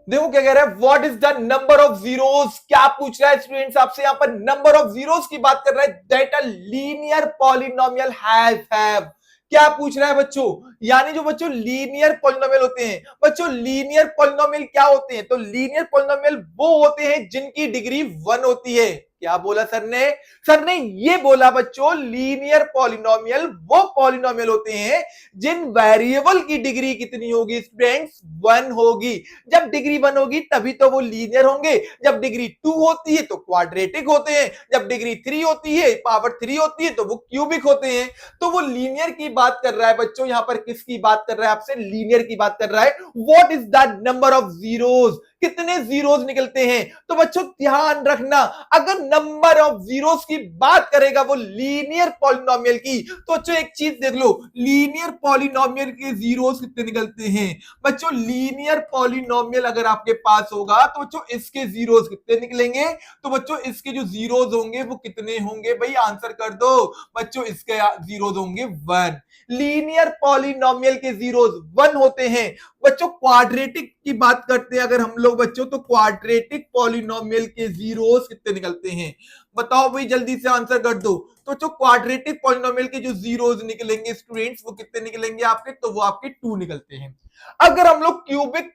देखो क्या कह रहा है, what is the number of zeros. क्या पूछ रहा है स्टूडेंट्स आपसे? यहां पर नंबर ऑफ जीरोस की बात कर रहा है, that a linear polynomial have. क्या पूछ रहा है बच्चों? यानी जो बच्चों लीनियर पॉलिनोमियल होते हैं बच्चों, लीनियर पॉलिनोमियल क्या होते हैं? तो लीनियर पॉलिनोमियल वो होते हैं जिनकी डिग्री 1 होती है। क्या बोला सर ने? सर ने ये बोला बच्चों, लीनियर पॉलिनोमियल वो पॉलिनोमियल होते हैं जिन वेरिएबल की डिग्री कितनी होगी स्टूडेंट्स? 1 होगी। जब डिग्री 1 होगी तभी तो वो लीनियर होंगे। जब डिग्री 2 होती है तो क्वाड्रेटिक होते हैं। जब डिग्री 3 होती है, पावर 3 होती है, तो वो क्यूबिक होते हैं। तो वो लीनियर की बात कर रहा है बच्चों। यहां पर किसकी बात कर रहा है आपसे? लीनियर की बात कर रहा है। What is the number of zeros? कितने जीरोस निकलते हैं? तो बच्चों ध्यान रखना, अगर नंबर ऑफ जीरोस की बात करेगा वो लीनियर पॉलिनोमियल की, तो बच्चों एक चीज देख लो, लीनियर पॉलिनोमियल के जीरोस कितने निकलते हैं? बच्चों लीनियर पॉलिनोमियल अगर आपके पास होगा तो बच्चों इसके जीरोस कितने निकलेंगे? तो बच्चों इसके जो जीरोस होंगे वो कितने होंगे? भाई आंसर कर दो बच्चों। इसके जीरोस होंगे 1। लीनियर पॉलिनोमियल के जीरोस 1 होते हैं बच्चों। क्वाड्रेटिक की बात करते हैं अगर हम लोग बच्चों, तो क्वाड्रेटिक पॉलिनोमियल के जीरोस कितने निकलते हैं? बताओ भाई, जल्दी से आंसर कर दो। तो जो क्वाड्रेटिक पॉलिनोमियल के जो जीरोस निकलेंगे स्टूडेंट्स, वो कितने निकलेंगे आपके? तो वो आपके 2 निकलते हैं। अगर हम लोग क्यूबिक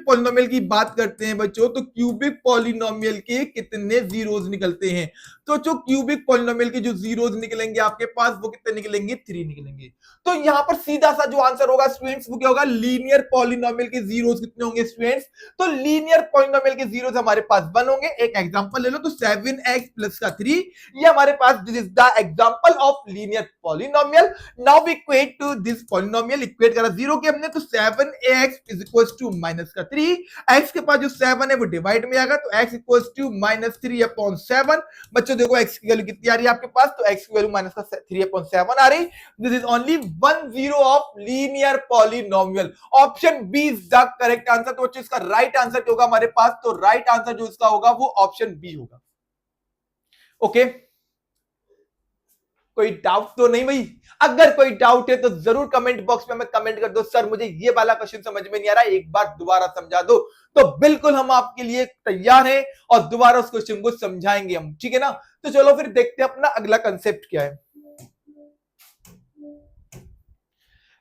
पॉलिनोमियल की बात करते हैं बच्चों, तो क्यूबिक पॉलिनोमियल के कितने जीरोस निकलते हैं? तो जो क्यूबिक पॉलिनोमियल के जो जीरोस निकलेंगे आपके पास, वो कितने निकलेंगे? 3 निकलेंगे। तो यहां पर सीधा सा जो आंसर होगा स्टूडेंट्स, वो क्या होगा? लीनियर पॉलिनोमियल के जीरोस कितने होंगे स्टूडेंट्स? तो लीनियर पॉलिनोमियल के जीरोस हमारे पास 1 होंगे। एक एग्जांपल ले लो, तो 7x प्लस का 3, ये हमारे पास this is the example of linear polynomial. Now we equate to this polynomial, equate करा 0 के हमने, तो 7x is equal to minus का 3। x के पास जो 7 है वो डिवाइड में आएगा, तो x इक्वल टू माइनस 3/7। बच्चों देखो x की वैल्यू कितनी आ रही है आपके पास? तो x की वैल्यू माइनस का 3/7 आ रही। This is only 1 0 of linear polynomial. Option B is the correct answer. तो बच्चों इसका राइट आंसर क्या होगा हमारे पास? तो राइट आंसर जो इसका होगा वो ऑप्शन बी होगा। ओके कोई डाउट तो नहीं भाई? अगर कोई डाउट है तो जरूर कमेंट बॉक्स में हमें कमेंट कर दो, सर मुझे ये वाला क्वेश्चन समझ में नहीं आ रहा है, एक बार दोबारा समझा दो। तो बिल्कुल हम आपके लिए तैयार हैं और दोबारा उस क्वेश्चन को समझाएंगे हम, ठीक है ना। तो चलो फिर देखते हैं अपना अगला कंसेप्ट क्या है।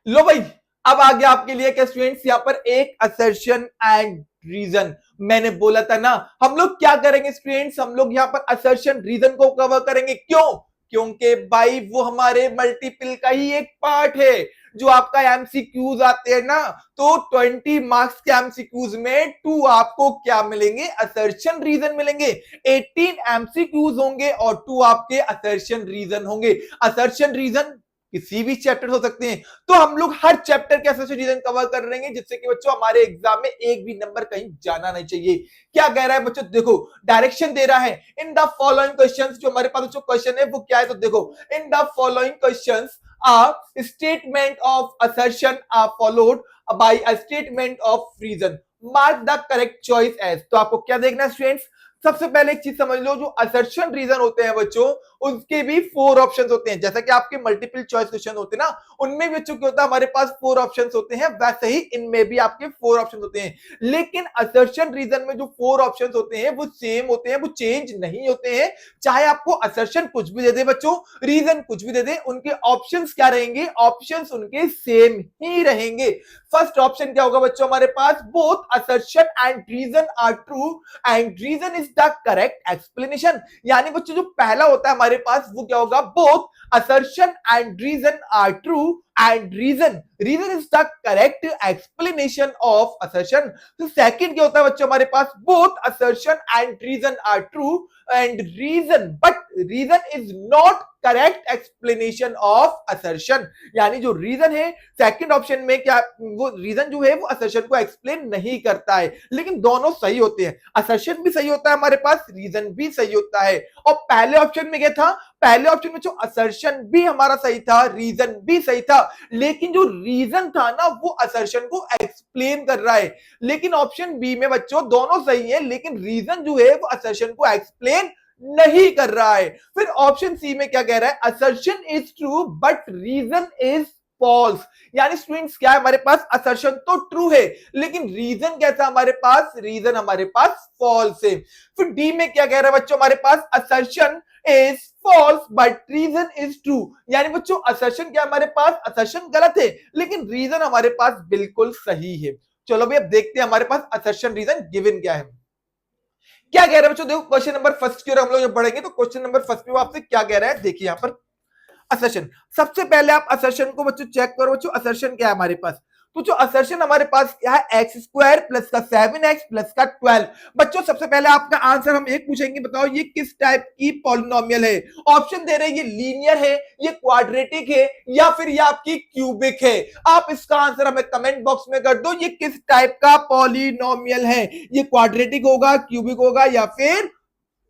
लो भाई, अब आ गया आपके लिए क्या स्टूडेंट्स, यहां पर एक असर्शन एंड रीजन। मैंने बोला था ना हम लोग क्या करेंगे स्टूडेंट्स, हम लोग यहां पर असर्शन रीजन को कवर करेंगे। क्यों? क्योंकि भाई वो हमारे मल्टीपल का ही एक पार्ट है। जो आपका एमसीक्यूज आते हैं ना, तो 20 मार्क्स के एमसीक्यूज में 2 आपको क्या मिलेंगे, असर्शन रीजन मिलेंगे। 18 एमसीक्यूज होंगे और 2 आपके असर्शन रीजन होंगे। असर्शन रीजन किसी भी चैप्टर हो सकते हैं, तो हम लोग हर चैप्टर के असर्शन रीजन कवर कर रहे हैं, जिससे कि बच्चों हमारे एग्जाम में एक भी नंबर कहीं जाना नहीं चाहिए। क्या कह रहा है बच्चों, देखो डायरेक्शन दे रहा है। इन द फॉलोइंग क्वेश्चंस, जो हमारे पास जो क्वेश्चन है वो क्या है, तो देखो in the following questions a statement of assertion are followed by a statement of reason, mark the correct choice as। तो आपको क्या देखना है स्टूडेंट्स, सबसे पहले एक चीज समझ लो, जो असर्शन रीजन होते हैं बच्चों, उसके भी 4 ऑप्शंस होते हैं। जैसा कि आपके मल्टीपल चॉइस क्वेश्चन होते हैं ना, उनमें भी बच्चों क्या होता है, हमारे पास 4 ऑप्शंस होते हैं, वैसे ही इनमें भी आपके 4 ऑप्शंस होते हैं। लेकिन असर्शन रीजन में जो 4 ऑप्शंस होते हैं वो सेम होते हैं, वो चेंज नहीं होते हैं। चाहे आपको असर्शन कुछ भी दे दे बच्चों, रीजन कुछ भी दे दे, उनके ऑप्शंस क्या रहेंगे, ऑप्शंस उनके सेम ही रहेंगे। फर्स्ट ऑप्शन क्या होगा बच्चों हमारे पास, both assertion and reason are true and reason is the correct explanation. यानी बच्चों जो पहला होता है हमारे पास वो क्या होगा, both assertion and reason are true and reason is the correct explanation of assertion। तो सेकंड क्या होता है बच्चों हमारे पास, both assertion and reason are true and reason is not correct explanation of assertion. यानी जो रीजन है सेकंड ऑप्शन में, क्या वो रीजन जो है वो असर्शन को एक्सप्लेन नहीं करता है, लेकिन दोनों सही होते हैं। असर्शन भी सही होता है हमारे पास, रीजन भी सही होता है। और पहले ऑप्शन में क्या था, पहले ऑप्शन में जो असर्शन भी हमारा सही था, रीजन भी सही था, लेकिन जो रीजन था ना वो असर्शन को एक्सप्लेन कर रहा है। लेकिन ऑप्शन बी में बच्चों दोनों सही है, लेकिन रीजन जो है वो असर्शन को एक्सप्लेन नहीं कर रहा है। फिर ऑप्शन सी में क्या कह रहा है, assertion is true but reason is false. यानी स्टूडेंट्स क्या है हमारे पास, असर्शन तो ट्रू है लेकिन रीजन कैसा हमारे पास, रीजन हमारे पास फॉल्स है। फिर डी में क्या कह रहा है बच्चों हमारे पास, assertion is false but reason is true. यानी बच्चों असर्शन क्या हमारे पास, असर्शन गलत है लेकिन रीजन हमारे पास बिल्कुल सही है। चलो भाई अब देखते हैं हमारे पास असर्शन रीजन गिवन क्या है। क्या कह रहे हैं बच्चों, देखो क्वेश्चन नंबर फर्स्ट की ओर हम लोग जब बढ़ेंगे तो क्वेश्चन नंबर फर्स्ट में आपसे क्या कह रहा है, देखिए यहां पर असर्शन। सबसे पहले आप असर्शन को बच्चों चेक करो बच्चों, असर्शन क्या है हमारे पास। तो जो असर्शन हमारे पास क्या है, एक्स स्क्वायर प्लस का 7x प्लस का 12। बच्चों सबसे पहले आपका आंसर हम एक पूछेंगे, बताओ ये किस टाइप की पॉलिनोमियल है। ऑप्शन दे रहे हैं ये लीनियर है, ये क्वाड्रेटिक है, या फिर ये आपकी क्यूबिक है। आप इसका आंसर हमें कमेंट बॉक्स में कर दो, ये किस टाइप का पॉलिनोमियल है, ये क्वाड्रेटिक होगा, क्यूबिक होगा या फिर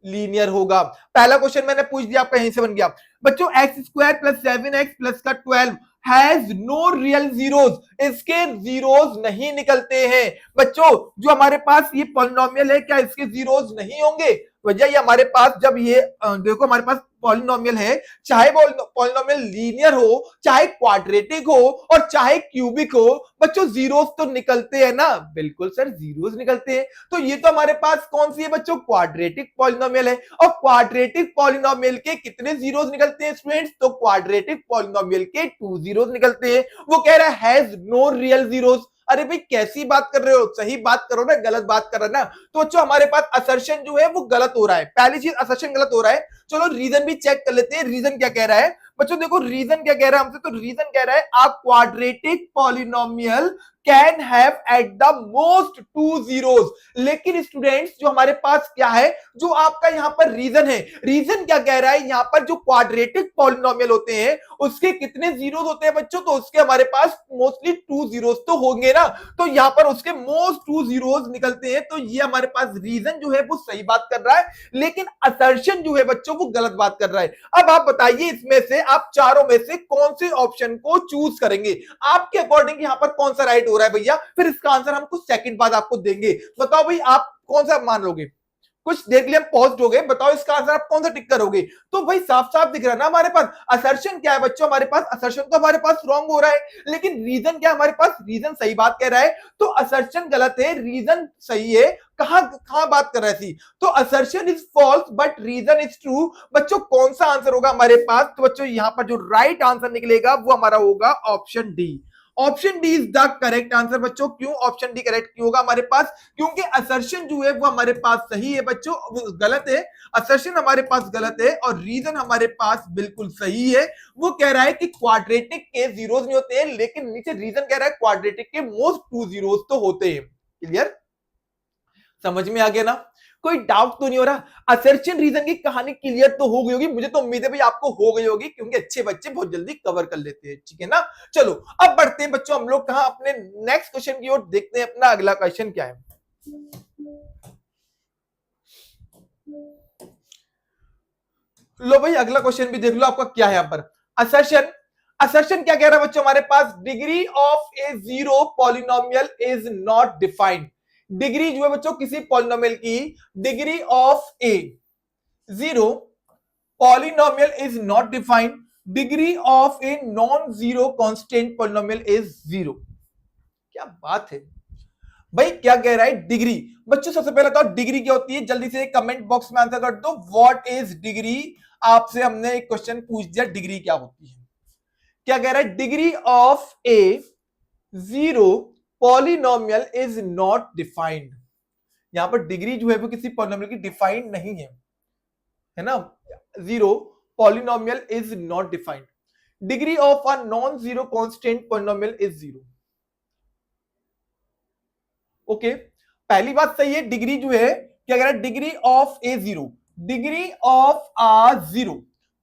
लीनियर होगा। पहला क्वेश्चन मैंने पूछ दिया, आपका यहीं से बन गया बच्चों, x square plus 7x plus का 12 हैज नो रियल जीरोस, इसके जीरोस नहीं निकलते हैं। बच्चों जो हमारे पास ये पॉलिनोमियल है, क्या इसके जीरोस नहीं होंगे? वजह ये हमारे पास जब ये देखो हमारे पास पॉलिनोमियल है, चाहे पॉलिनोमियल लीनियर हो, चाहे क्वाड्रेटिक हो और चाहे क्यूबिक हो, बच्चों जीरोस तो निकलते हैं ना। बिल्कुल सर जीरोस निकलते हैं। तो ये तो हमारे पास कौन सी है बच्चों, क्वाड्रेटिक पॉलिनोमियल है। और क्वाड्रेटिक पॉलिनोमियल के कितने जीरोस निकलते हैं स्टूडेंट्स, तो क्वाड्रेटिक पॉलिनोमियल के 2 जीरोस निकलते हैं। वो कह रहा है हैज नो रियल जीरोस। अरे भाई कैसी बात कर रहे हो, सही बात करो ना, गलत बात कर रहा है ना। तो बच्चों हमारे पास असर्शन जो है वो गलत हो रहा है, पहली चीज असर्शन गलत हो रहा है। चलो रीजन भी चेक कर लेते हैं, रीजन क्या कह रहा है बच्चों। देखो रीजन क्या कह रहा है हमसे, तो रीजन कह रहा है a quadratic polynomial can have at the most 2 zeros. लेकिन स्टूडेंट्स जो हमारे पास क्या है, जो आपका यहां पर रीजन है, रीजन क्या कह रहा है, यहां पर जो क्वाड्रेटिक पॉलिनोमियल होते हैं उसके कितने जीरोस होते हैं बच्चों, तो उसके हमारे पास मोस्टली 2 जीरोस तो होंगे ना। तो यहां पर उसके मोस्ट 2 जीरोस निकलते हैं। तो ये हमारे पास रीजन जो है वो सही बात कर रहा है, लेकिन असर्शन जो है बच्चों वो गलत बात कर रहा है। अब आप बताइए इसमें से आप चारों में से कौन से ऑप्शन को चूज करेंगे, आपके अकॉर्डिंग यहां पर कौन सा राइट हो रहा है भैया। फिर इसका आंसर हम कुछ सेकंड बाद आपको देंगे। बताओ भाई आप कौन सा मान लोगे, कुछ देर के लिए हम पॉज हो गए, बताओ इसका आंसर आप कौन सा टिक करोगे। तो भाई साफ साफ दिख रहा है ना हमारे पास असर्शन क्या है बच्चों, हमारे पास असर्शन तो हमारे पास रॉन्ग हो रहा है, लेकिन रीजन क्या हमारे पास, रीजन सही बात कह रहा है। तो असर्शन गलत है, रीजन सही है। कहां बात कर रही थी, तो assertion is false but reason is true. बच्चों कौन सा आंसर होगा हमारे पास, तो बच्चों यहां पर जो राइट आंसर निकलेगा वो हमारा होगा option D. Option D is the correct answer बच्चों। क्यों ऑप्शन डी करेक्ट क्यों होगा हमारे पास? क्योंकि असर्शन जो है वो हमारे पास सही है बच्चों, वो गलत है। असर्शन हमारे पास गलत है और रीजन हमारे पास बिल्कुल सही है। वो कह रहा है कि क्वाड्रेटिक के जीरोस नहीं होते हैं, लेकिन नीचे रीजन कह रहा है क्वाड्रेटिक के मोस्ट 2 जीरोस तो होते हैं। क्लियर? समझ में आ गया ना? कोई डाउट तो नहीं हो रहा? असर्शन रीजन की कहानी क्लियर तो हो गई होगी, मुझे तो उम्मीद है भाई आपको हो गई होगी, क्योंकि अच्छे बच्चे बहुत जल्दी कवर कर लेते हैं। ठीक है ना? चलो अब बढ़ते हैं बच्चों हम लोग कहां, अपने नेक्स्ट क्वेश्चन की ओर। देखते हैं अपना अगला क्वेश्चन क्या है। लो भाई अगला क्वेश्चन भी देख लो आपका क्या है यहां पर। असर्शन, असर्शन क्या कह रहा है बच्चों हमारे पास? Degree of a zero polynomial is not defined. Degree जो है बच्चों किसी पॉलिनोमियल की, degree of a zero polynomial is not defined, degree of a non zero constant polynomial is zero. क्या बात है भाई, क्या कह रहा है? डिग्री। बच्चों सबसे पहले तो डिग्री क्या होती है जल्दी से कमेंट बॉक्स में आंसर कर दो, व्हाट इज डिग्री। आपसे हमने एक क्वेश्चन पूछ दिया, डिग्री क्या होती है। क्या कह रहा है? Degree of a zero polynomial is not defined. यहां पर डिग्री जो है वो किसी पॉलिनोमियल की डिफाइंड नहीं है ना? Zero polynomial is not defined, degree of a non zero constant polynomial is zero. Okay, पहली बात सही है। डिग्री जो है क्या कह रहा है? Degree of a zero, degree of a zero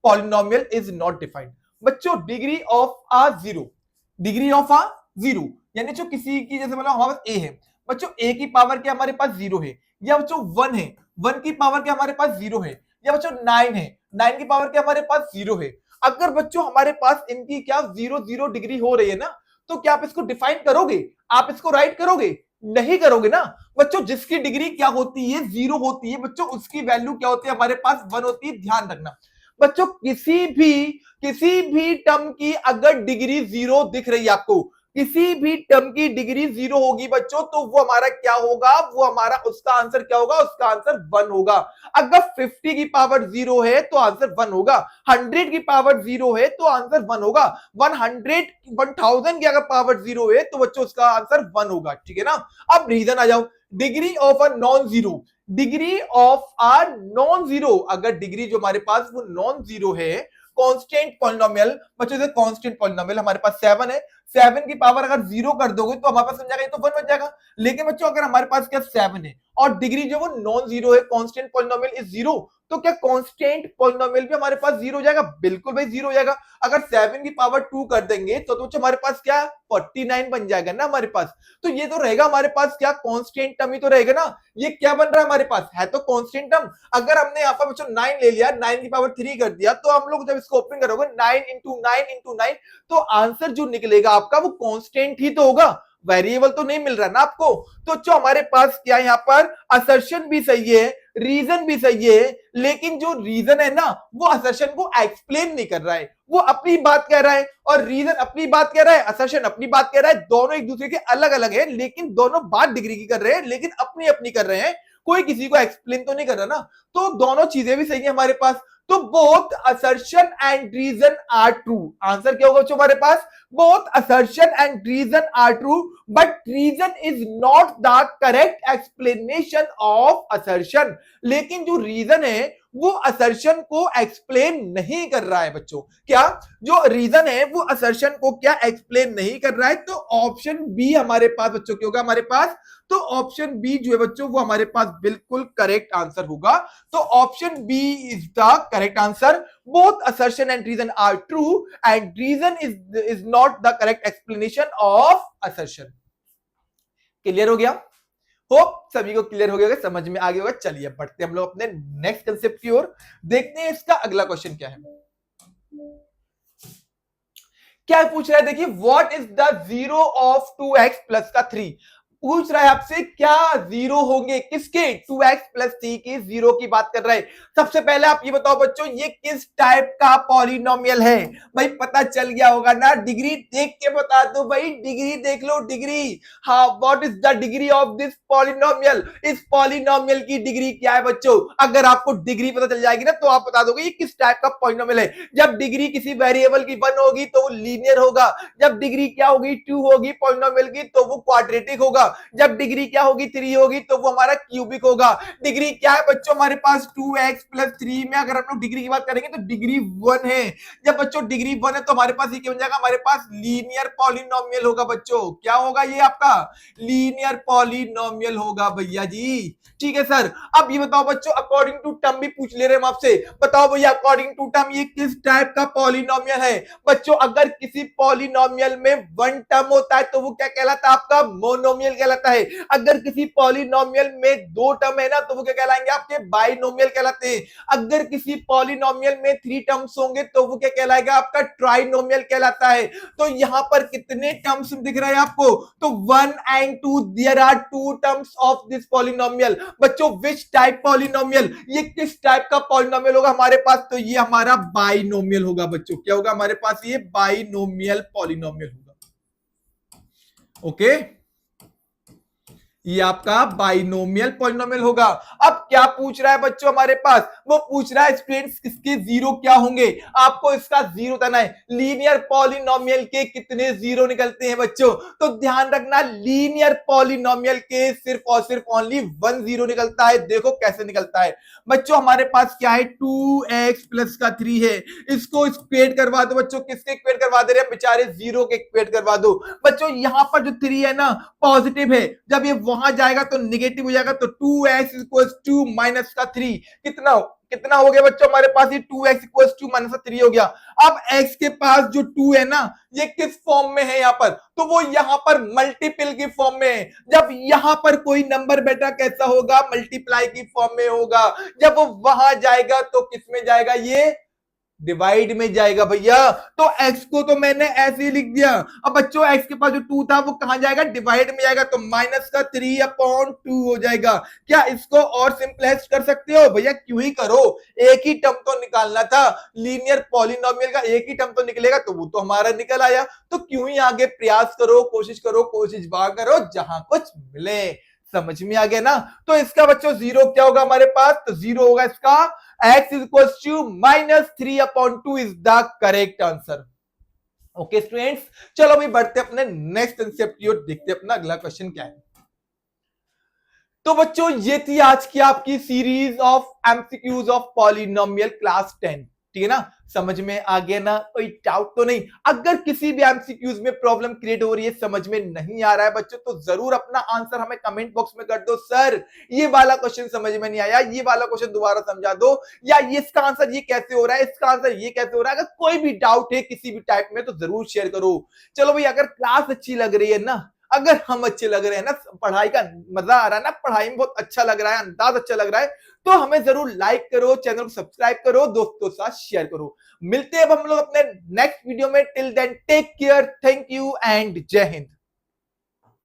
polynomial is not defined. बच्चों degree of a zero, degree of a zero यानी जो किसी की, जैसे मतलब हमारे पास ए है बच्चों, ए की पावर क्या हमारे पास जीरो है, या बच्चों वन है, वन की पावर क्या हमारे पास जीरो है, या बच्चों नाइन है, नाइन की पावर क्या हमारे पास जीरो है। अगर बच्चों हमारे पास इनकी क्या जीरो जीरो डिग्री हो रही है ना, तो क्या आप इसको डिफाइन करोगे? आप इसको राइट करोगे? नहीं करोगे ना बच्चों। जिसकी डिग्री क्या होती है? जीरो होती है बच्चों, उसकी वैल्यू क्या होती है? हमारे पास वन होती है। ध्यान रखना बच्चों, किसी भी टर्म की अगर डिग्री जीरो दिख रही है आपको, किसी भी टर्म की डिग्री जीरो होगी बच्चों, तो वो हमारा क्या होगा? वो हमारा, उसका आंसर क्या होगा? उसका आंसर वन होगा। अगर 50 की पावर जीरो है तो आंसर वन होगा, 100 की पावर जीरो है तो आंसर वन होगा, 100 1000 की अगर पावर जीरो है तो बच्चों उसका आंसर वन होगा। ठीक है ना? अब रीजन आ जाओ। Degree of a non zero, degree of a non zero, अगर डिग्री जो हमारे पास वो नॉन जीरो है, कांस्टेंट पॉलिनोमियल बच्चों, से कांस्टेंट पॉलिनोमियल हमारे पास सेवन है, सेवन की पावर अगर जीरो कर दोगे तो हमारे पास बन जाएगा, ये तो वन बन जाएगा। लेकिन बच्चों अगर हमारे पास क्या सेवन है और डिग्री जो वो नॉन जीरो है, कांस्टेंट पॉलिनोमियल इज जीरो, तो क्या कांस्टेंट पॉलिनोमियल भी हमारे पास जीरो हो जाएगा? बिल्कुल भाई जीरो हो जाएगा। अगर सेवन की पावर टू कर देंगे तो हमारे पास क्या 49 बन जाएगा ना हमारे पास। तो ये तो रहेगा हमारे पास क्या? कांस्टेंट टर्म ही तो रहेगा ना। ये क्या बन रहा है हमारे पास? है तो कांस्टेंट टर्म। अगर हमने यहाँ पर बच्चों 9 ले लिया, 9 की पावर 3 कर दिया, तो हम लोग जब इसको ओपन करोगे 9 इंटू 9 इंटू 9, तो आंसर जो निकलेगा आपका वो कांस्टेंट ही तो होगा, वेरिएबल तो नहीं मिल रहा ना आपको। तो जो हमारे पास क्या यहाँ पर असर्शन भी सही है, रीजन भी सही है, लेकिन जो रीजन है ना वो असर्शन को एक्सप्लेन नहीं कर रहा है, वो अपनी बात कह रहा है और रीजन अपनी बात कह रहा है, असर्शन अपनी बात कह रहा है। दोनों एक दूसरे के अलग अलग है, लेकिन दोनों बात डिग्री की कर रहे हैं, लेकिन अपनी अपनी कर रहे हैं, कोई किसी को एक्सप्लेन तो नहीं कर रहा ना। तो दोनों चीजें भी सही है हमारे पास। तो both assertion and reason are true. Answer क्या होगा बच्चों हमारे पास? Both assertion and reason are true, but reason is not the correct explanation of assertion. लेकिन जो रीजन है वो असर्शन को एक्सप्लेन नहीं कर रहा है बच्चों। क्या जो रीजन है वो असर्शन को क्या एक्सप्लेन नहीं कर रहा है? तो ऑप्शन बी हमारे पास बच्चों क्या होगा हमारे पास? तो ऑप्शन बी जो है बच्चों वो हमारे पास बिल्कुल करेक्ट आंसर होगा। तो option B is the correct answer. Both assertion and reason are true and reason is not the correct explanation of assertion. Clear हो गया? होप सभी को क्लियर हो गया, समझ में आ गया होगा। चलिए बढ़ते हम लोग अपने नेक्स्ट कंसेप्ट की ओर। देखते हैं इसका अगला क्वेश्चन क्या है। क्या पूछ रहा है? देखिए, what is the zero of 2x plus का 3। पूछ रहा है आपसे क्या जीरो होंगे किसके 2x प्लस 3 के जीरो की बात कर रहे हैं। सबसे पहले आप ये बताओ बच्चों ये किस टाइप का पॉलिनोमियल है। भाई पता चल गया होगा ना, डिग्री देख के बता दो भाई, डिग्री देख लो डिग्री। हाँ, what is the degree of this polynomial, इस पॉलिनोमियल की डिग्री क्या है बच्चों। अगर आपको डिग्री पता चल जाएगी ना तो आप बता दोगे ये किस टाइप का पॉलिनोमियल है। जब डिग्री किसी वेरिएबल की 1 होगी तो वो लीनियर होगा, जब डिग्री क्या होगी 2 होगी पॉलिनोमियल की तो वो क्वाड्रेटिक होगा, जब डिग्री क्या होगी 3 होगी तो वो हमारा क्यूबिक होगा। डिग्री क्या है बच्चों हमारे पास 2x प्लस 3 में अगर हम लोग डिग्री की बात करेंगे तो डिग्री 1 है। जब बच्चों डिग्री 1 है तो हमारे पास ये क्या बन जाएगा, हमारे पास लीनियर पॉलिनोमियल होगा बच्चों। क्या होगा ये आपका लीनियर पॉलिनोमियल होगा भैया जी। ठीक है सर, अब ये बताओ बच्चों अकॉर्डिंग टू टर्म भी पूछ ले रहे हैं हम आपसे, बताओ भैया अकॉर्डिंग टू टर्म ये किस टाइप का पॉलिनोमियल है। बच्चों अगर किसी पॉलिनोमियल में 1 टर्म होता है तो वो क्या कहलाता है, आपका मोनोमियल कहलाता है। अगर किसी पॉलिनोमियल में 2 टर्म है ना तो वो क्या कहलाएंगे, आपके बाइनोमियल कहलाते हैं। अगर किसी पॉलिनोमियल में 3 टर्म्स होंगे तो वो क्या कहलाएगा, आपका ट्राइनोमियल कहलाता है। तो यहां पर कितने टर्म्स दिख रहे हैं आपको, तो 1 and 2 there are 2 terms of this polynomial. बच्चों विच टाइप पॉलिनोमियल, ये किस टाइप का पॉलिनोमियल होगा हमारे पास, तो ये हमारा बाइनोमियल होगा बच्चों। क्या होगा हमारे पास, ये बाइनोमियल पॉलिनोमियल होगा। ओके, ये आपका बाइनोमियल पॉलिनोमियल होगा। अब क्या पूछ रहा है बच्चों हमारे पास, वो पूछ रहा है स्टूडेंट्स इसके जीरो क्या होंगे। आपको इसका जीरो बताना है। लीनियर पॉलिनोमियल के कितने जीरो निकलते हैं बच्चों, तो ध्यान रखना लीनियर पॉलिनोमियल के सिर्फ और सिर्फ ओनली 1 जीरो निकलता है। देखो कैसे निकलता है बच्चों, हमारे पास क्या है 2x प्लस का 3 है, इसको स्क्वेयर करवा दो बच्चों। किसके स्क्वेयर करवा दे रहे हैं, बेचारे जीरो के स्क्वेयर करवा दो बच्चों। यहां पर जो 3 है ना पॉजिटिव है, जब ये वहां जाएगा तो निगेटिव हो जाएगा, तो 2x इक्वल्स टू माइनस का 3 कितना कितना हो गया बच्चों हमारे पास, ये 2x इक्वल्स टू माइनस का 3 हो गया। अब x के पास जो 2 है ना ये किस फॉर्म में है यहाँ पर, तो वो यहां पर मल्टीपल की फॉर्म में है। जब यहां पर कोई नंबर बेटा कैसा होगा, मल्टीप्लाई की फॉर्म में होगा। जब वो वहां जाएगा तो किस में जाएगा, ये डिवाइड में जाएगा भैया। तो x को तो मैंने ऐसे ही लिख दिया। अब बच्चों x के पास जो 2 था वो कहां जाएगा, डिवाइड में जाएगा, तो माइनस का 3/2 हो जाएगा। क्या इसको और सिंपलेक्स कर सकते हो भैया, क्यों ही करो, एक ही टर्म तो निकालना था। लीनियर पॉलिनोमियल का एक ही टर्म तो निकलेगा, तो वो तो हमारा निकल आया। तो क्यों ही आगे प्रयास करो, कोशिश करो जहां कुछ मिले। समझ में आ गया ना। तो इसका बच्चों जीरो क्या होगा हमारे पास, तो जीरो होगा इसका x is equals to -3/2 is the correct answer। Okay students, चलो अभी बढ़ते अपने नेक्स्ट कंसेप्ट की ओर, देखते अपना अगला क्वेश्चन क्या है। तो बच्चों ये थी आज की आपकी series of MCQs of polynomial class 10। ठीक है ना, समझ में आ गया ना, कोई डाउट तो नहीं। अगर किसी भी एमसीक्यूज में प्रॉब्लम क्रिएट हो रही है, समझ में नहीं आ रहा है बच्चों, तो जरूर अपना आंसर हमें कमेंट बॉक्स में कर दो। सर ये वाला क्वेश्चन समझ में नहीं आया, ये वाला क्वेश्चन दोबारा समझा दो, या ये इसका आंसर ये कैसे हो रहा है, इसका आंसर ये कैसे हो रहा है। अगर कोई भी डाउट है किसी भी टाइप में तो जरूर शेयर करो। चलो भाई, अगर क्लास अच्छी लग रही है ना, अगर हम अच्छे लग रहे हैं ना, पढ़ाई का मजा आ रहा है ना, पढ़ाई में बहुत अच्छा लग रहा है, अंदाज अच्छा लग रहा है, तो हमें जरूर लाइक करो, चैनल को सब्सक्राइब करो, दोस्तों के साथ शेयर करो। मिलते हैं अब हम लोग अपने नेक्स्ट वीडियो में। Till then take care, thank you and Jai Hind.